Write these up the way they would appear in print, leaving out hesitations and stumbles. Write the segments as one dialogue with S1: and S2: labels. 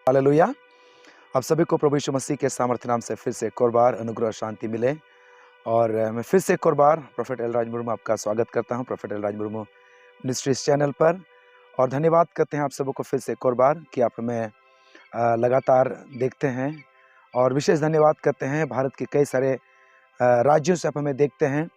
S1: Hallelujah. आप सभी को प्रभु यीशु मसीह के सामर्थ्य नाम से फिर से एक और बार अनुग्रह और शांति मिले। और मैं फिर से एक और बार प्रोफेट एलराज मुर्मू आपका स्वागत करता हूं प्रोफेट एलराज मुर्मू मिनिस्ट्रीज चैनल पर। और धन्यवाद करते हैं आप सबों को फिर से एक और बार कि आप हमें लगातार देखते हैं। और विशेष धन्यवाद करते हैं भारत के कई सारे राज्यों से आप हमें देखते हैं।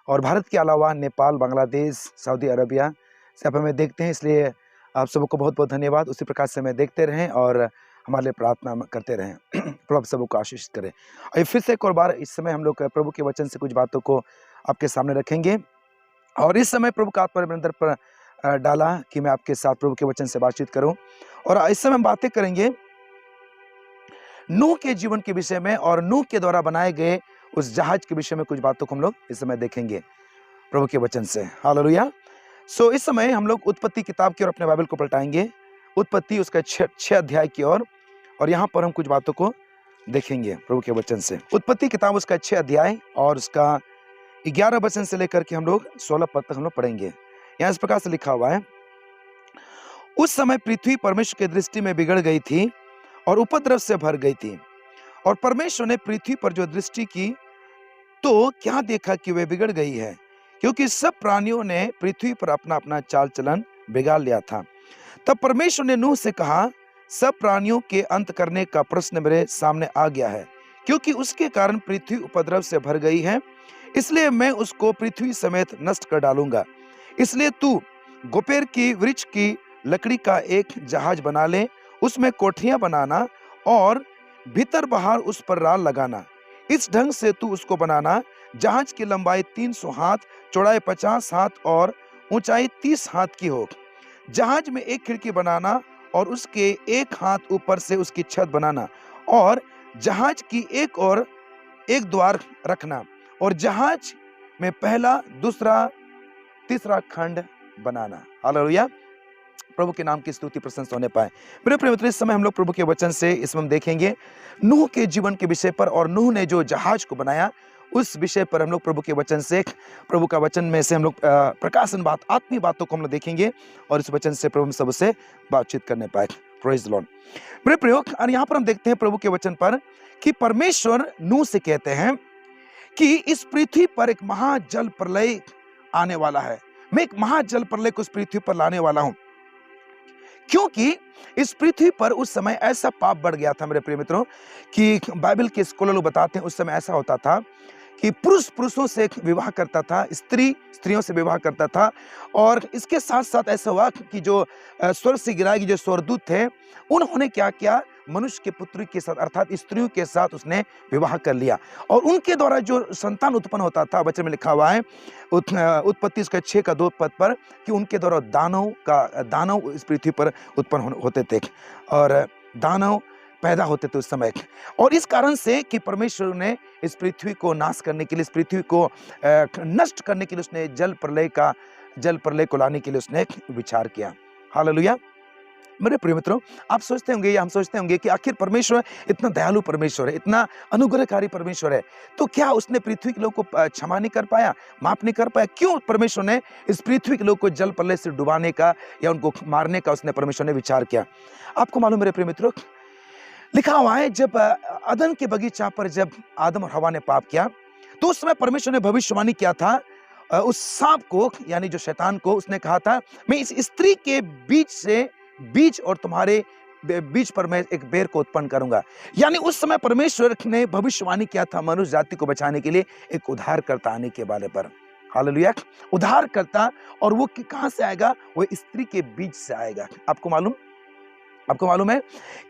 S1: और भारत के अलावा नेपाल, बांग्लादेश, सऊदी अरबिया से आप हमें देखते हैं, इसलिए आप सबों को बहुत बहुत धन्यवाद। उसी प्रकार से हमें देखते रहें और हमारे लिए प्रार्थना करते रहें। प्रभु आप सबों को आशीष करें। और फिर से एक और बार इस समय हम लोग प्रभु के वचन से कुछ बातों को आपके सामने रखेंगे। और इस समय प्रभु का आत्मा मेरे अंदर पर डाला कि मैं आपके साथ प्रभु के वचन से बातचीत करूं। और इस समय हम बातें करेंगे नूह के जीवन के विषय में और नूह के द्वारा बनाए गए उस जहाज के विषय में कुछ बातों को हम लोग इस समय देखेंगे प्रभु के वचन से। हालेलुया। सो इस समय हम लोग उत्पत्ति किताब की ओर अपने बाइबल को पलटाएंगे, उत्पत्ति उसका 6 अध्याय की ओर। और यहाँ पर हम कुछ बातों को देखेंगे प्रभु के वचन से। उत्पत्ति किताब उसका 6 अध्याय और उसका 11 वचन से लेकर के हम लोग 16 पद तक हम लोग पढ़ेंगे। यहाँ इस प्रकार से लिखा हुआ है, उस समय पृथ्वी परमेश्वर की दृष्टि में बिगड़ गई थी और उपद्रव से भर गई थी। और परमेश्वर ने पृथ्वी पर जो दृष्टि की तो क्या देखा कि वे बिगड़ गई है, क्योंकि सब प्राणियों ने पृथ्वी पर अपना अपना चाल चलन बिगाड़ लिया था। तब परमेश्वर ने नूह से कहा, सब प्राणियों के अंत करने का प्रश्न मेरे सामने आ गया है, क्योंकि उसके कारण पृथ्वी उपद्रव से भर गई है, इसलिए मैं उसको पृथ्वी समेत नष्ट कर डालूंगा। इसलिए तू गोपेर की वृक्ष की लकड़ी का एक जहाज बना ले, उसमें कोठरियां बनाना और भीतर बाहर उस पर राल लगाना। इस ढंग से तू उसको बनाना, जहाज की लंबाई 300 हाथ, चौड़ाई 50 हाथ और ऊंचाई 30 हाथ की हो। जहाज में एक खिड़की बनाना और उसके एक हाथ ऊपर से उसकी छत बनाना, और जहाज की एक और एक द्वार रखना, और जहाज में पहला, दूसरा, तीसरा खंड बनाना। हालेलुया। प्रभु के नाम की स्तुति प्रशंसा होने पाए। मेरे प्रिय मित्रों, इस समय हम लोग प्रभु के वचन से इसमें हम देखेंगे नूह के जीवन के विषय पर, और नूह ने जो जहाज को बनाया उस विषय पर हम लोग प्रभु के वचन से, प्रभु का वचन में से हम लोग प्रकाशन बात, आत्मीय बातों को हम लोग देखेंगे और इस वचन से प्रभु हम सबसे बातचीत करने पाए। Praise the Lord. मेरे प्रियो, और यहाँ पर हम देखते हैं प्रभु के वचन पर कि परमेश्वर नूह से कहते हैं कि इस पृथ्वी पर एक महाजल प्रलय आने वाला है। मैं एक महाजल प्रलय को इस पृथ्वी पर लाने वाला हूं, क्योंकि इस पृथ्वी पर उस समय ऐसा पाप बढ़ गया था मेरे प्रिय मित्रों कि बाइबल के स्कॉलर लोग बताते हैं उस समय ऐसा होता था कि पुरुष पुरुषों से विवाह करता था, स्त्री स्त्रियों से विवाह करता था। और इसके साथ साथ ऐसा हुआ कि जो स्वर्ग से गिराए गए जो स्वर्गदूत थे, उन्होंने क्या किया, मनुष्य के पुत्री के साथ अर्थात स्त्रियों के साथ उसने विवाह कर लिया। और उनके द्वारा जो संतान उत्पन्न होता था, वचन में लिखा हुआ है उत्पत्ति उसका 6 का 2 पद पर कि उनके द्वारा दानव इस पृथ्वी पर उत्पन्न होते थे और दानव पैदा होते थे उस समय। और इस कारण से कि परमेश्वर ने इस पृथ्वी को नाश करने के लिए, इस पृथ्वी को नष्ट करने के लिए उसने जल प्रलय को लाने के लिए उसने विचार किया। हालेलुया। मेरे प्रिय मित्रों, आप सोचते होंगे या हम सोचते होंगे कि आखिर परमेश्वर इतना दयालु परमेश्वर है, इतना अनुग्रहकारी परमेश्वर है, तो क्या उसने पृथ्वी के लोगों को क्षमा नहीं कर पाया, माफ नहीं कर पाया? क्यों परमेश्वर ने इस पृथ्वी के लोगों को जल प्रलय से डुबाने का या उनको मारने का उसने परमेश्वर ने विचार किया? आपको मालूम मेरे प्रिय मित्रों, लिखा हुआ है जब अदन के बगीचा पर जब आदम और हवा ने पाप किया तो उस समय परमेश्वर ने भविष्यवाणी किया था उस सांप को, यानी जो शैतान को, उसने कहा था मैं इस स्त्री के बीज और तुम्हारे बीज पर मैं एक बेर को उत्पन्न करूंगा। यानी उस समय परमेश्वर ने भविष्यवाणी किया था मनुष्य जाति को बचाने के लिए एक उद्धारकर्ता आने के बारे पर। हालेलुया। उद्धारकर्ता, और वो कहां से आएगा? वो स्त्री के बीज से आएगा। आपको मालूम है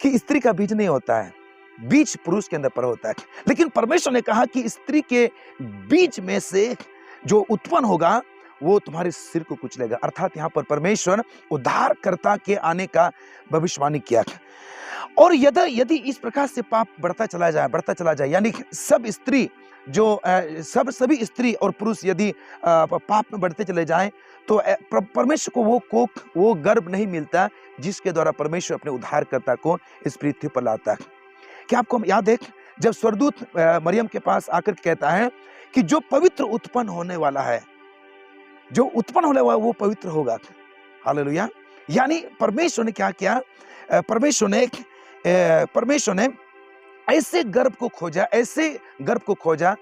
S1: कि स्त्री का बीज नहीं होता है, बीज पुरुष के अंदर पर होता है। लेकिन परमेश्वर ने कहा कि स्त्री के बीज में से जो उत्पन्न होगा वो तुम्हारे सिर को कुचलेगा। अर्थात यहाँ पर परमेश्वर उद्धारकर्ता के आने का भविष्यवाणी किया। और यदि इस प्रकार से पाप बढ़ता चला जाए, यानी सब स्त्री जो सभी स्त्री और पुरुष यदि पाप में बढ़ते चले जाएं तो परमेश्वर को वो गर्भ नहीं मिलता जिसके द्वारा परमेश्वर अपने उद्धारकर्ता को इस पृथ्वी पर लाता है। क्या आपको याद है जब स्वर्गदूत मरियम के पास आकर कहता है कि जो पवित्र उत्पन्न होने वाला है, वो पवित्र होगा। हालेलुया। यानी परमेश्वर ने क्या किया? परमेश्वर ने परमेश्वर ने ऐसे गर्भ को खोजा, ऐसे गर्भ को खोजा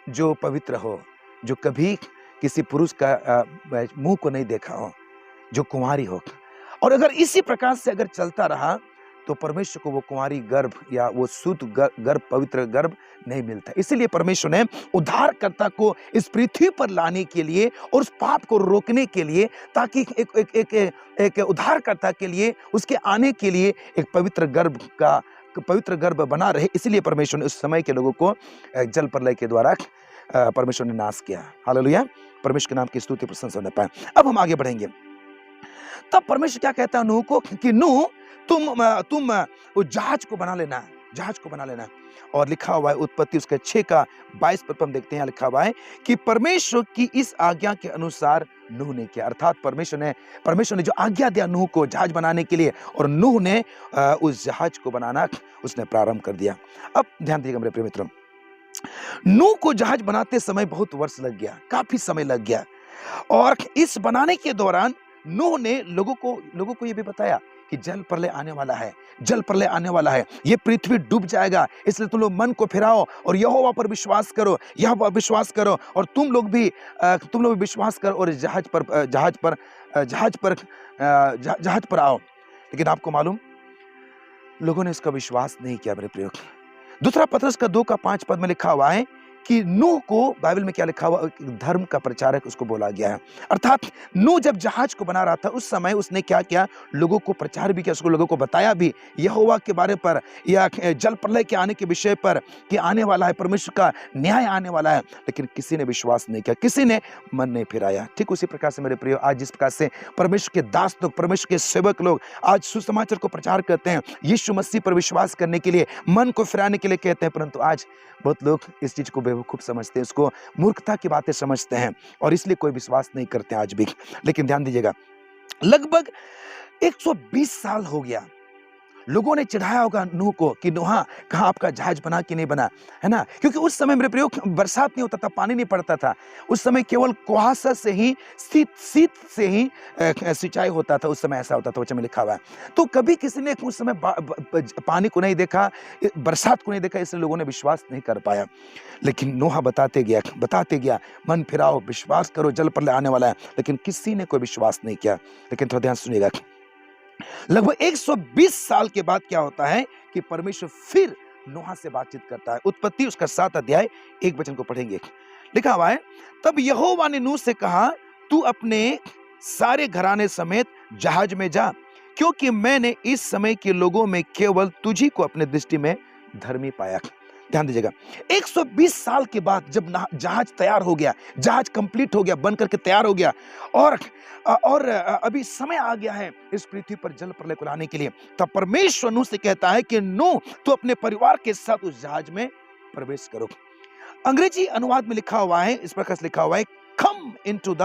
S1: जो पवित्र हो, जो कभी किसी पुरुष का मुंह को नहीं देखा हो, जो कुंवारी हो। और अगर इसी प्रकार से अगर चलता रहा तो परमेश्वर को वो कुंवारी गर्भ या वो शुद्ध गर्भ, पवित्र गर्भ नहीं मिलता। इसीलिए परमेश्वर ने उद्धारकर्ता को इस पृथ्वी पर लाने के लिए और उस पाप को रोकने के लिए, ताकि एक उद्धारकर्ता के लिए, उसके आने के लिए एक पवित्र गर्भ बना रहे। इसलिए परमेश्वर ने उस समय के लोगों को जल प्रलय के द्वारा परमेश्वर ने नाश किया। हालेलुया, परमेश्वर के नाम की स्तुति प्रशंसा होने पाए। अब हम आगे बढ़ेंगे। तब परमेश्वर क्या कहता है नूह को कि नूह तुम उस जहाज को बना लेना, जहाज को बना लेना। और लिखा हुआ है उत्पत्ति उसके 6 का 22 पर हम देखते हैं, लिखा हुआ है कि परमेश्वर की इस आज्ञा के अनुसार नूह ने किया। अर्थात परमेश्वर ने जो आज्ञा दिया नूह को जहाज बनाने के लिए, और नूह ने उस जहाज को बनाना उसने प्रारंभ कर दिया। अब ध्यान दीजिएगा मेरे प्रिय मित्रों, नूह को जहाज बनाते समय बहुत वर्ष लग गया, काफी समय लग गया। और इस बनाने के दौरान नूह ने लोगों को यह भी बताया कि जल प्रलय आने वाला है, जल प्रलय आने वाला है, ये पृथ्वी डूब जाएगा, इसलिए तुम लोग मन को फिराओ और यहोवा पर विश्वास करो, यहोवा पर विश्वास करो, और तुम लोग भी विश्वास करो और जहाज पर आओ। लेकिन आपको मालूम, लोगों ने इसका विश्वास नहीं किया मेरे प्रिय। दूसरा पत्रस का 2 का 5 पद में लिखा हुआ है कि नूह को, बाइबल में क्या लिखा हुआ, धर्म का प्रचारक उसको बोला गया है। अर्थात नूह जब जहाज को बना रहा था उस समय उसने क्या किया, लोगों को प्रचार भी किया, उसको लोगों को बताया भी यहोवा के बारे पर, या जल प्रलय के आने के विषय पर कि आने वाला है, परमेश्वर का न्याय आने वाला है। लेकिन किसी ने विश्वास नहीं किया, किसी ने मन नहीं फिराया। ठीक उसी प्रकार से मेरे प्रियो, आज जिस प्रकार से परमेश्वर के दास लोग, परमेश्वर के सेवक लोग आज सुसमाचार को प्रचार करते हैं, यीशु मसीह पर विश्वास करने के लिए, मन को फिराने के लिए कहते हैं, परंतु आज बहुत लोग इस चीज को बेवकूफ समझते हैं, इसको मूर्खता की बातें समझते हैं, और इसलिए कोई विश्वास नहीं करते आज भी। लेकिन ध्यान दीजिएगा, लगभग 120 साल हो गया, लोगों ने चिढ़ाया होगा नूह को कि नूहा कहाँ आपका जहाज बना कि नहीं बना, है ना। क्योंकि उस समय मेरे प्रयोग बरसात नहीं होता था, पानी नहीं पड़ता था, उस समय केवल कुहासा से ही, शीत से ही सिंचाई होता था। उस समय ऐसा होता था, वचन में लिखा हुआ है। तो कभी किसी ने उस समय पानी को नहीं देखा, बरसात को नहीं देखा, इसलिए लोगों ने विश्वास नहीं कर पाया। लेकिन नूहा बताते गया, मन फिराओ, विश्वास करो, जल प्रलय आने वाला है। लेकिन किसी ने कोई विश्वास नहीं किया। लेकिन थोड़ा ध्यान सुनिएगा, लगभग 120 साल के बाद क्या होता है कि परमेश्वर फिर नूह से बातचीत करता है। उत्पत्ति उसका 7 अध्याय 1 वचन को पढ़ेंगे। लिखा हुआ है, तब यहोवा ने नूह से कहा, तू अपने सारे घराने समेत जहाज में जा, क्योंकि मैंने इस समय के लोगों में केवल तुझी को अपने दृष्टि में धर्मी पाया। ध्यान दीजिएगा, 120 साल के बाद जब जहाज तैयार हो गया, जहाज कंप्लीट हो गया, बन करके तैयार हो गया, और अभी समय आ गया है इस पृथ्वी पर जल प्रलय को लाने के लिए, तब परमेश्वर नूह से कहता है कि नूह, तू अपने परिवार के साथ उस जहाज में प्रवेश करो। अंग्रेजी अनुवाद में लिखा हुआ है, इस प्रकार से लिखा हुआ है, कम इनटू द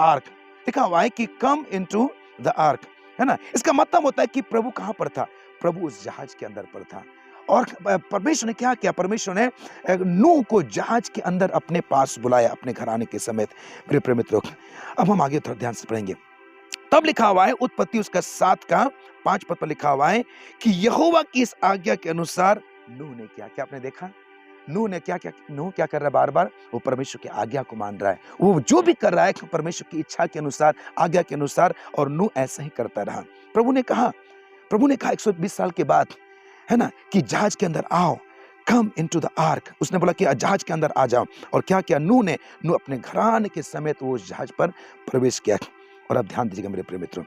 S1: आर्क। लिखा हुआ है कि कम इनटू द आर्क, है ना। इसका मतलब होता है कि प्रभु कहां पर था, प्रभु उस जहाज के अंदर पर था। और परमेश्वर ने क्या किया, परमेश्वर ने नूह को जहाज के अंदर अपने पास बुलाया, अपने घराने के समेत। मेरे प्रिय मित्रों, अब हम आगे थोड़ा ध्यान से पढ़ेंगे। तब लिखा हुआ है, उत्पत्ति उसका 7 का 5 पद पर लिखा हुआ है कि यहोवा की इस आज्ञा के अनुसार नूह ने किया। क्या आपने देखा, नूह ने क्या नूह क्या कर रहा है, बार बार वो परमेश्वर की आज्ञा को मान रहा है। वो जो भी कर रहा है परमेश्वर की इच्छा के अनुसार, आज्ञा के अनुसार, और नूह ऐसा ही करता रहा। प्रभु ने कहा 120 साल के बाद, है ना, कि जहाज के अंदर आओ, कम इनटू द आर्क। उसने बोला कि जहाज के अंदर आ जाओ। और क्या किया नूह अपने घराने के समेत वो जहाज पर प्रवेश किया। और अब ध्यान दीजिएगा मेरे प्रिय मित्रों,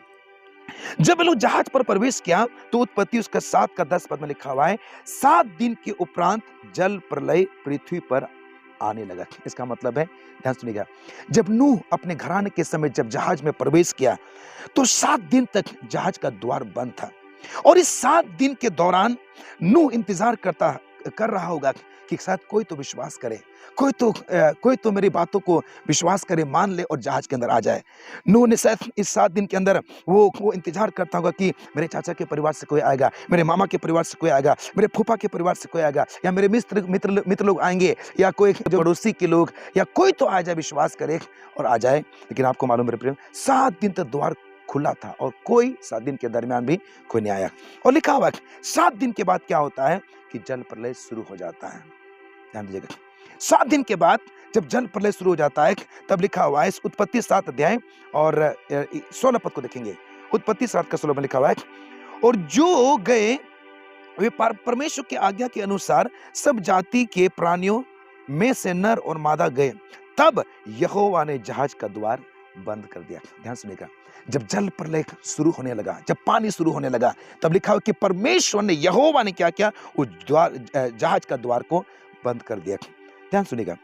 S1: जब लोग जहाज पर प्रवेश किया तो उत्पत्ति उसका 7 का 10 पद में लिखा हुआ है, 7 दिन के उपरांत जल प्रलय पृथ्वी पर आने लगा। इसका मतलब है, ध्यान सुनिएगा, जब नूह अपने घराने के समय जब जहाज में प्रवेश किया तो 7 दिन तक जहाज का द्वार बंद था। और इस 7 दिन के दौरान नूह इंतजार कर रहा होगा कि शायद कोई तो विश्वास करे, कोई तो मेरी बातों को विश्वास करे, मान ले और जहाज के अंदर आ जाए। नूह ने शायद इस 7 दिन के अंदर वो इंतजार करता होगा कि मेरे चाचा के परिवार से कोई आएगा, मेरे मामा के परिवार से कोई आएगा, मेरे फूफा के परिवार से कोई आएगा, या मेरे मित्र लोग आएंगे, या कोई जो पड़ोसी के लोग, या कोई तो आ जाए, विश्वास करे और आ जाए। लेकिन आपको मालूम मेरे प्रिय, 7 दिन तक द्वार खुला था और कोई 7 दिन के दरमियान भी कोई नहीं आया। और लिखा हुआ है 7 दिन के बाद क्या होता है कि जल प्रलय शुरू हो जाता है। ध्यान दीजिएगा, 7 दिन के बाद जब जल प्रलय शुरू हो जाता है तब लिखा हुआ है इस उत्पत्ति 7 अध्याय और 16 पद को देखेंगे। उत्पत्ति 7 का 16 में लिखा हुआ है, और जो गए वे परमेश्वर की आज्ञा के अनुसार सब जाति के प्राणियों में से नर और मादा गए, तब यहोवा ने जहाज का द्वार बंद कर दिया। ध्यान सुनिएगा, जब जल प्रलय शुरू होने लगा, जब पानी शुरू होने लगा, तब लिखा हुआ कि परमेश्वर ने, यहोवा ने क्या किया, उस जहाज का द्वार को बंद कर दिया। ध्यान सुनिएगा,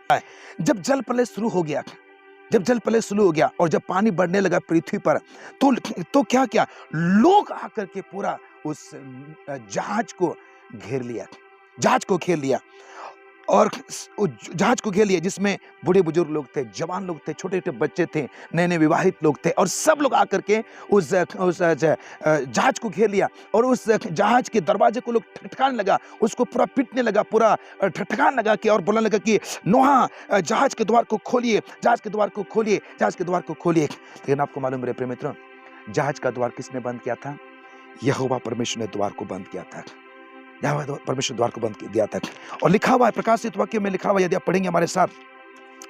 S1: जब जल प्रलय शुरू हो गया, जब जल प्रलय शुरू हो गया और जब पानी बढ़ने लगा पृथ्वी पर, तो क्या किया, लोग आकर के पूरा उस जहाज को घेर लिया, जहाज को घेर लिया और जहाज को घेर लिया, जिसमें बूढ़े बुजुर्ग लोग थे, जवान लोग थे, छोटे छोटे बच्चे थे, नए नए विवाहित लोग थे, और सब लोग आकर के उस जहाज को घेर लिया और उस जहाज के दरवाजे को लोग ठटकाने लगा, उसको पूरा पीटने लगा, पूरा ठटकाने लगा कि, और बोलने लगा कि नोहा जहाज के द्वार को खोलिए, जहाज के द्वार को खोलिए, जहाज के द्वार को खोलिए। लेकिन आपको मालूम मेरे प्रिय मित्रों, जहाज का द्वार किसने बंद किया था? यहोवा परमेश्वर ने द्वार को बंद किया था। यहोवा परमेश्वर द्वार को बंद किया था। और लिखा हुआ है प्रकाशित वाक्य में, लिखा हुआ है, यदि आप पढ़ेंगे हमारे साथ,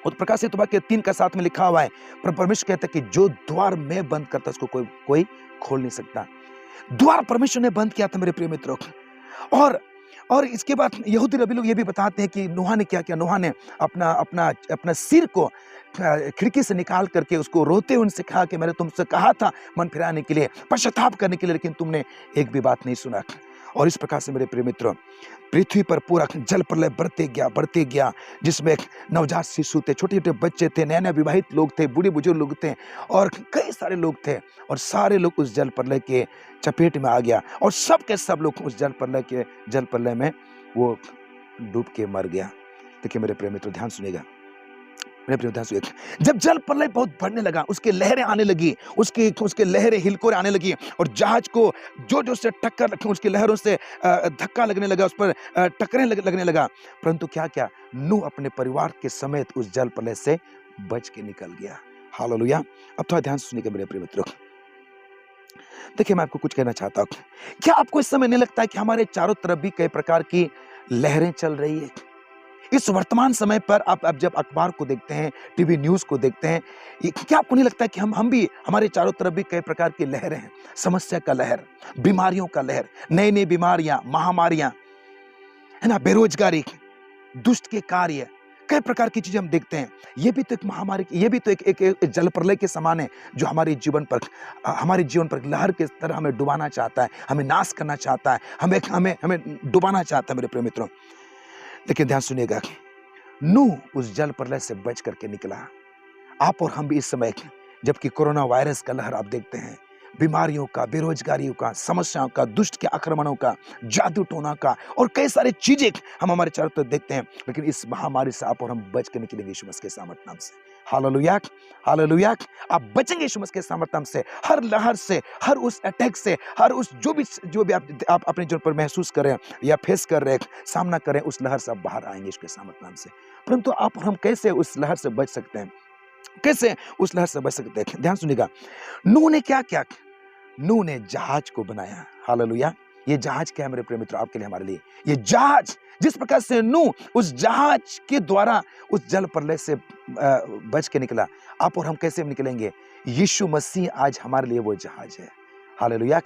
S1: और प्रकाशित वाक्य 3 का 7 में लिखा हुआ है, पर परमेश्वर कहता है कि जो द्वार मैं बंद करता उसको कोई खोल नहीं सकता। द्वार परमेश्वर ने बंद किया था मेरे प्रिय मित्रों। और इसके बाद यहूदी रबी लोग ये भी बताते हैं कि नूह ने क्या किया, नूह ने अपना सिर को खिड़की से निकाल करके उसको रोते हुए उनसे कहा कि मैंने तुमसे कहा था मन फिराने के लिए, पश्चाताप करने के लिए, लेकिन तुमने एक भी बात नहीं सुना। और इस प्रकार से मेरे प्रिय मित्रों, पृथ्वी पर पूरा जल प्रलय बढ़ते गया, जिसमें नवजात शिशु थे, छोटे छोटे बच्चे थे, नए नए विवाहित लोग थे, बूढ़े बुजुर्ग लोग थे, और कई सारे लोग थे, और सारे लोग उस जल प्रलय के चपेट में आ गया, और सब के सब लोग उस जल प्रलय में वो डूब के मर गया। देखिए मेरे प्रिय मित्रों, ध्यान सुनिएगा, मेरे प्रिय ध्यान सुनिएगा, जब जल प्रलय बहुत बढ़ने लगा, उसके लहरें आने लगी, उसके लहरें हिलकोरे आने लगी, और जहाज को जो से टक्कर, उसकी लहरों से धक्का लगने लगा, उस पर टक्करें लगने लगा, परंतु क्या नूह अपने परिवार के समेत उस जल प्रलय से बच के निकल गया। हालेलुया। अब थोड़ा ध्यान सुनिएगा मेरे प्रिय मित्रों। देखिए मैं आपको कुछ कहना चाहता हूँ, क्या आपको इस समय नहीं लगता है कि हमारे चारों तरफ भी कई प्रकार की लहरें चल रही है? इस वर्तमान समय पर आप जब अखबार को देखते हैं, टीवी न्यूज़ को देखते हैं, क्या आपको नहीं लगता है कि हम भी, हमारे चारों तरफ भी कई प्रकार की लहरें हैं? समस्या का लहर, बीमारियों का लहर, नई नई बीमारियां, महामारियां, है ना, बेरोजगारी, दुष्ट के कार्य, कई प्रकार की चीजें हम देखते हैं। ये भी तो एक महामारी, ये भी तो एक जल प्रलय के समान है, जो हमारे जीवन पर लहर के तरह हमें डुबाना चाहता है, हमें नाश करना चाहता है, हमें डुबाना चाहता है मेरे प्रिय मित्रों। लेकिन ध्यान सुनिएगा, नूह उस जल प्रलय से बच करके निकला। आप और हम भी इस समय, जबकि कोरोना वायरस का लहर आप देखते हैं, बीमारियों का, बेरोजगारियों का, समस्याओं का, दुष्ट के आक्रमणों का, जादू टोना का, और कई सारी चीजें हम हमारे चारों तरफ देखते हैं, लेकिन इस महामारी से आप और हम बच के निकलेंगे यीशु मसीह के सामर्थ्य नाम से। Hallelujah, hallelujah. आप बचेंगे यीशु मसीह के सामर्थ्य नाम से, हर लहर से, हर उस अटैक से, हर उस जो भी आप अपने जीवन पर महसूस कर रहे हैं या फेस कर रहे हैं, सामना कर रहे हैं, उस लहर से आप बाहर आएंगे यीशु के सामर्थ्य नाम से। परंतु आप और हम कैसे उस लहर से बच सकते हैं? कैसे उस लहर से बच सकते हैं? ध्यान सुनिएगा, नूह ने क्या किया? नूह ने जहाज को बनाया। हालेलुया। ये जहाज क्या है मेरे प्रिय मित्रों, आपके लिए, हमारे लिए? ये जहाज, जिस प्रकार से नूह उस जहाज के द्वारा उस जल प्रलय से बच के निकला, आप और हम कैसे निकलेंगे? यीशु मसीह आज हमारे लिए वो जहाज है। हालेलुया।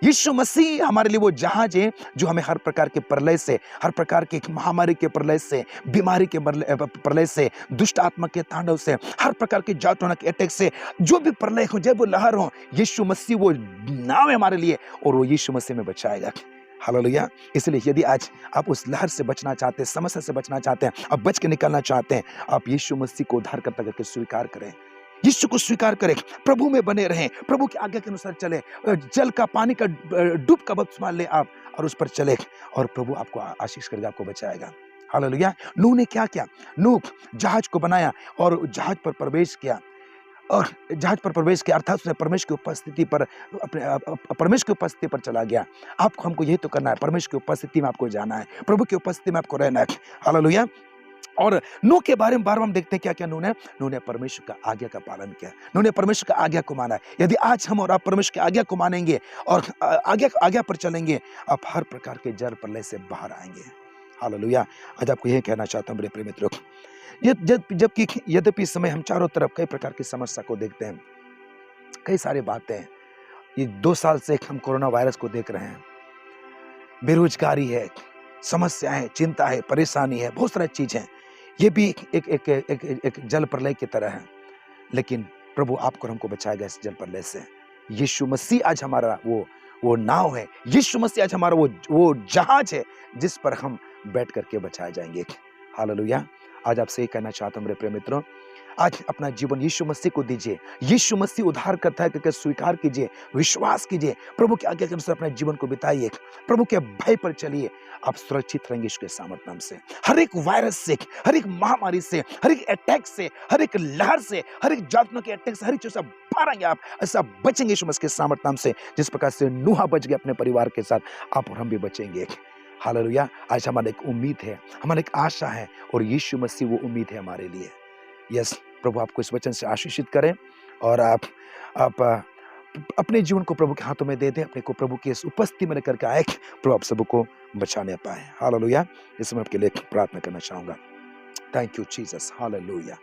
S1: यीशु मसीह हमारे लिए वो जहाज है जो हमें हर प्रकार के प्रलय से, हर प्रकार के महामारी के प्रलय से, बीमारी के प्रलय से, दुष्ट आत्मा के तांडव से, हर प्रकार के जातों के अटैक से, जो भी प्रलय हो, जब वो लहर हो, यीशु मसीह वो नाव है हमारे लिए, और वो यीशु मसीह में बचाएगा। हालेलुया। इसलिए यदि आज आप उस लहर से बचना चाहते हैं, समस्या से बचना चाहते हैं, आप बच के निकलना चाहते हैं, आप यीशु मसीह को उद्धारकर्ता करके स्वीकार करें, यीशु को स्वीकार करें, प्रभु में बने रहें, प्रभु की आज्ञा के अनुसार चले, जल का, पानी का डूब का बपतिस्मा ले आप और उस पर चले, और प्रभु आपको आशीष करेगा, आपको बचाएगा। हालेलुया। नूह ने क्या किया? नूह जहाज को बनाया और जहाज पर प्रवेश किया, और जहाज पर प्रवेश किया अर्थात उसने परमेश्वर की उपस्थिति पर चला गया। आपको, हमको यही तो करना है, परमेश्वर की उपस्थिति में आपको जाना है, प्रभु की उपस्थिति में आपको रहना है। हालेलुया। और नूह के बारे में बार बार हम देखते हैं क्या क्या नूह ने परमेश्वर का आज्ञा का पालन किया, नूह ने परमेश्वर का आज्ञा को माना। यदि आज हम और आप परमेश्वर की आज्ञा को मानेंगे और आज्ञा पर चलेंगे, आप हर प्रकार के जल प्रलय से बाहर आएंगे। हालेलुया। आज आपको यह कहना चाहता हूं मेरे प्रिय मित्रों, जबकि यद्यपि इस समय हम चारों तरफ कई प्रकार की समस्या को देखते हैं, कई सारी बातें हैं। ये 2 साल से हम कोरोना वायरस को देख रहे हैं, बेरोजगारी है, समस्या है, चिंता है, परेशानी है, बहुत सारी चीज है। ये भी एक जल प्रलय की तरह है, लेकिन प्रभु आपको हमको बचाएगा इस जल प्रलय से। यीशु मसीह आज हमारा वो नाव है, यीशु मसीह आज हमारा वो जहाज है जिस पर हम बैठ करके बचाए जाएंगे। हालेलुया। आज आपसे ये कहना चाहता हूं मेरे प्रिय मित्रों, आज अपना जीवन यीशु मसीह को दीजिए। यीशु मसीह उद्धार करता है करके स्वीकार कीजिए, विश्वास कीजिए, प्रभु की आज्ञा के अनुसार अपने जीवन को बिताइए, प्रभु के भय पर चलिए, आप सुरक्षित रहेंगे इसके सामर्थ्य नाम से। हर एक वायरस से, हर एक महामारी से, हर एक अटैक से, हर एक लहर से, हर एक जातनों के अटैक से, हर एक चीज से बाहर आप ऐसा बचेंगे यीशु मसीह के सामर्थ्य नाम से। जिस प्रकार से नूह बच गए अपने परिवार के साथ, आप और हम भी बचेंगे। हालेलुया। आज हमारा एक उम्मीद है, हमारा एक आशा है, और यीशु मसीह वो उम्मीद है हमारे लिए। यस, प्रभु आपको इस वचन से आशीषित करें और आप अपने जीवन को प्रभु के हाथों में दे दें, अपने को प्रभु की इस उपस्थिति में लेकर के आए, प्रभु आप सबको बचाने पाए। हालेलुया। इस मैं आपके लिए प्रार्थना करना चाहूंगा। Thank you Jesus. हालेलुया।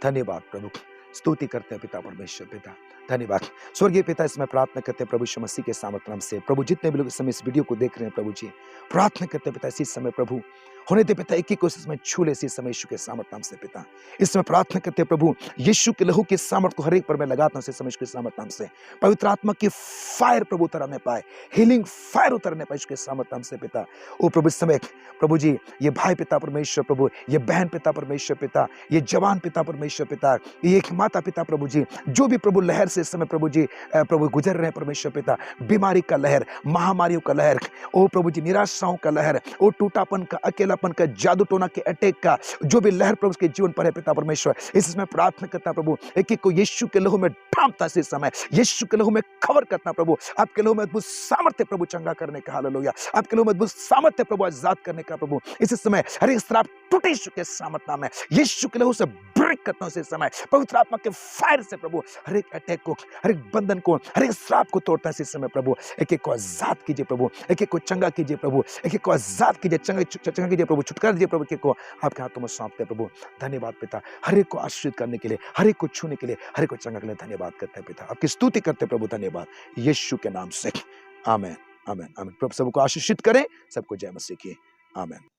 S1: धन्यवाद प्रभु, स्तुति करते हैं पिता परमेश्वर पिता, धन्यवाद स्वर्गीय पिता। इसमें प्रार्थना करते हैं प्रभु यीशु मसीह के सामर्थ्य नाम से। प्रभु जितने भी लोग इस समय इस वीडियो को देख रहे हैं प्रभु जी, प्रार्थना करते हैं पिता इसी समय प्रभु होने दे पिता, एक को इसमें छू ले इसी समय यीशु के सामर्थ्य नाम से पिता। इस समय प्रार्थना करते हैं प्रभु यीशु के लहू के सामर्थ्य को हर एक पर मैं लगाता हूं इसी समय यीशु के सामर्थ्य नाम से। पवित्र आत्मा की फायर प्रभु उतरने पाए, हीलिंग फायर उतरने पाए यीशु के सामर्थ्य नाम से पिता। ओ प्रभु इस समय प्रभु जी ये भाई पिता परमेश्वर प्रभु, ये बहन पिता परमेश्वर पिता, ये जवान पिता परमेश्वर पिता, ये एक माता पिता प्रभु जी, जो भी प्रभु लहर से इस समय प्रभु जी प्रभु गुजर रहे हैं परमेश्वर पिता, बीमारी का लहर, महामारियों का लहर, ओ प्रभु जी निराशाओं का लहर, ओ टूटापन का, अकेलापन का, जादू टोना के अटैक का, जो भी लहर प्रभु के जीवन पर है पिता परमेश्वर, इसमें प्रार्थना करता प्रभु एक एक को यीशु के लहू में ढांपता इस समय, यीशु के लहू में कवर करता प्रभु। आपके लहू में अद्भुत सामर्थ्य प्रभु चंगा करने का। हालेलुया। आपके लहू में अद्भुत सामर्थ्य प्रभु आजाद करने का प्रभु। इस समय हर एक श्राप टूटे यीशु के सामर्थ्य नाम है, यीशु के लहू से ब्रेक करता हूं इस समय पवित्र आत्मा के फायर से प्रभु। हर एक अटैक को, हर एक बंधन को, हर एक श्राप को तोड़ता है इस समय प्रभु। एक एक को आजाद कीजिए प्रभु, एक एक को चंगा कीजिए प्रभु, एक एक को आजाद कीजिए, चंगा कीजिए प्रभु, छुटकारा दीजिए प्रभु। एक एक को आपके हाथों में सौंपते प्रभु। धन्यवाद पिता, हर एक को आशीर्वाद करने के लिए, हर एक को छूने के लिए, हर एक को चंगा के लिए धन्यवाद करते हैं पिता। आपकी स्तुति करते प्रभु, धन्यवाद यीशु के नाम से। आमेन, आमेन, आमेन। प्रभु सबको आशीषित करें, सबको जय मसीह की। आमेन।